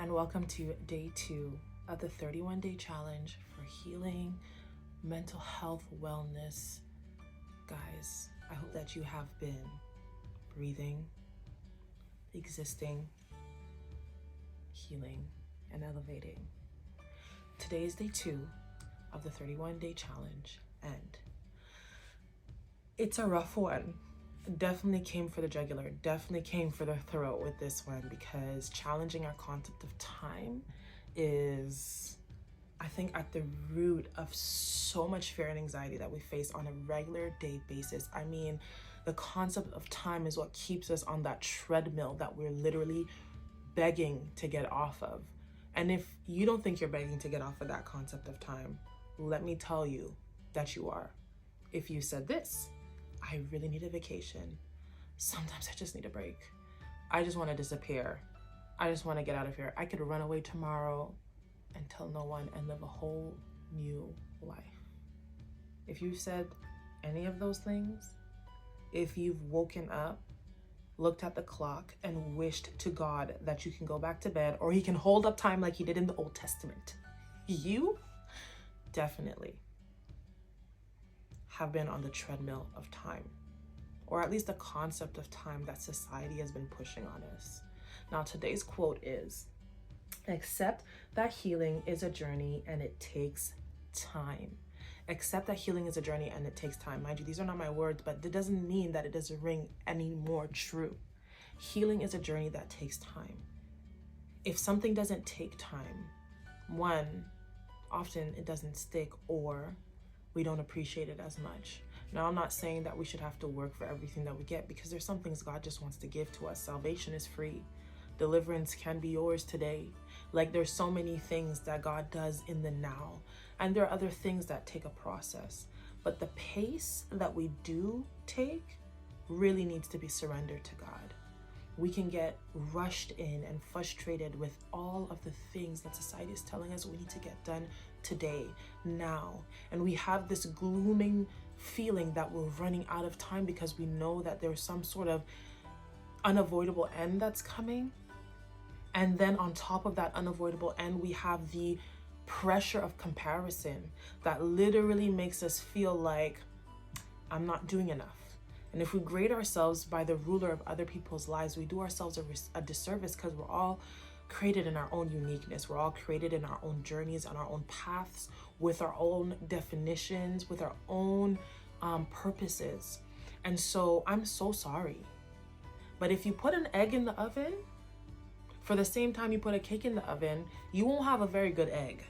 and welcome to day 2 of the 31-day challenge for healing, mental health, wellness. Guys, I hope that you have been breathing, existing, healing, and elevating. Today is day 2 of the 31-day challenge, and it's a rough one. Definitely came for the jugular, definitely came for the throat with this one, because challenging our concept of time is, I think, at the root of so much fear and anxiety that we face on a regular day basis. I mean, the concept of time is what keeps us on that treadmill that we're literally begging to get off of. And if you don't think you're begging to get off of that concept of time, let me tell you that you are. If you said this, I really need a vacation. Sometimes I just need a break. I just want to disappear. I just want to get out of here. I could run away tomorrow and tell no one and live a whole new life. If you said any of those things, if you've woken up, looked at the clock, and wished to God that you can go back to bed or he can hold up time like he did in the Old Testament, you definitely have been on the treadmill of time, or at least the concept of time that society has been pushing on us. Now, today's quote is, accept that healing is a journey and it takes time. Accept that healing is a journey and it takes time. Mind you, these are not my words, but that doesn't mean that it doesn't ring any more true. Healing is a journey that takes time. If something doesn't take time, one, often it doesn't stick, or we don't appreciate it as much. Now, I'm not saying that we should have to work for everything that we get, because there's some things God just wants to give to us. Salvation is free. Deliverance can be yours today. Like, there's so many things that God does in the now, and there are other things that take a process. But the pace that we do take really needs to be surrendered to God. We can get rushed in and frustrated with all of the things that society is telling us we need to get done today, now. And we have this glooming feeling that we're running out of time because we know that there's some sort of unavoidable end that's coming. And then on top of that unavoidable end, we have the pressure of comparison that literally makes us feel like, I'm not doing enough. And if we grade ourselves by the ruler of other people's lives, we do ourselves a disservice, because we're all created in our own uniqueness. We're all created in our own journeys, on our own paths, with our own definitions, with our own purposes. And so I'm so sorry. But if you put an egg in the oven, for the same time you put a cake in the oven, you won't have a very good egg.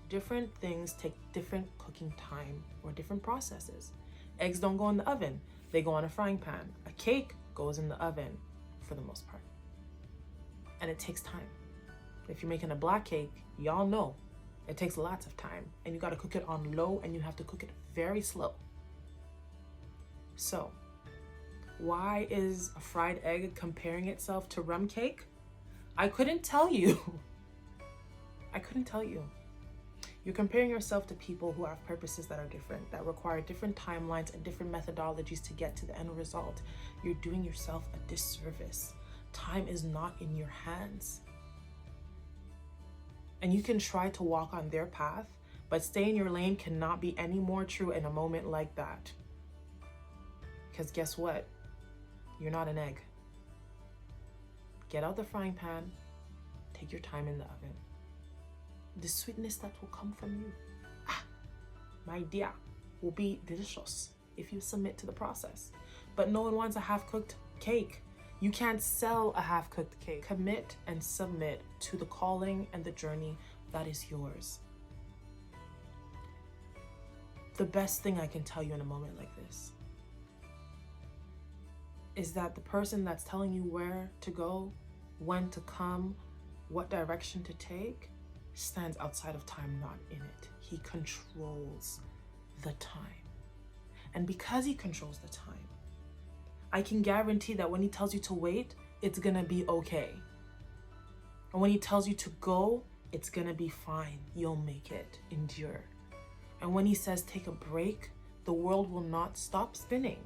Different things take different cooking time or different processes. Eggs don't go in the oven. They go on a frying pan. A cake goes in the oven for the most part. And it takes time. If you're making a black cake, y'all know it takes lots of time, and you got to cook it on low, and you have to cook it very slow. So, why is a fried egg comparing itself to rum cake? I couldn't tell you. I couldn't tell you. You're comparing yourself to people who have purposes that are different, that require different timelines and different methodologies to get to the end result. You're doing yourself a disservice. Time is not in your hands. And you can try to walk on their path, but stay in your lane cannot be any more true in a moment like that. Because guess what? You're not an egg. Get out the frying pan, take your time in the oven. The sweetness that will come from you, my dear, will be delicious if you submit to the process. But no one wants a half-cooked cake. You can't sell a half-cooked cake. Commit and submit to the calling and the journey that is yours. The best thing I can tell you in a moment like this is that the person that's telling you where to go, when to come, what direction to take, stands outside of time, not in it. He controls the time. And because he controls the time, I can guarantee that when he tells you to wait, it's gonna be okay. And when he tells you to go, it's gonna be fine. You'll make it. Endure. And when he says take a break, the world will not stop spinning.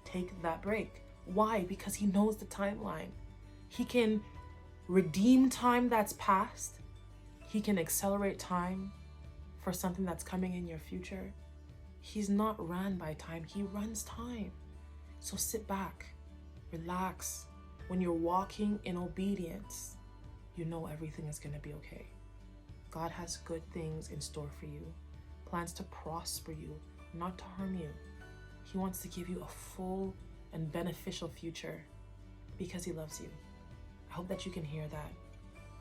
Take that break. Why? Because he knows the timeline. He can redeem time that's past. He can accelerate time for something that's coming in your future. He's not run by time, he runs time. So sit back, relax. When you're walking in obedience, you know everything is going to be okay. God has good things in store for you, plans to prosper you, not to harm you. He wants to give you a full and beneficial future because he loves you. I hope that you can hear that.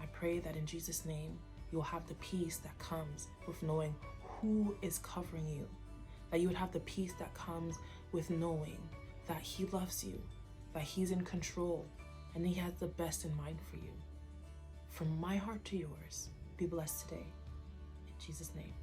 I pray that in Jesus' name, you'll have the peace that comes with knowing who is covering you, that you would have the peace that comes with knowing that he loves you, that he's in control, and he has the best in mind for you. From my heart to yours, be blessed today. In Jesus' name.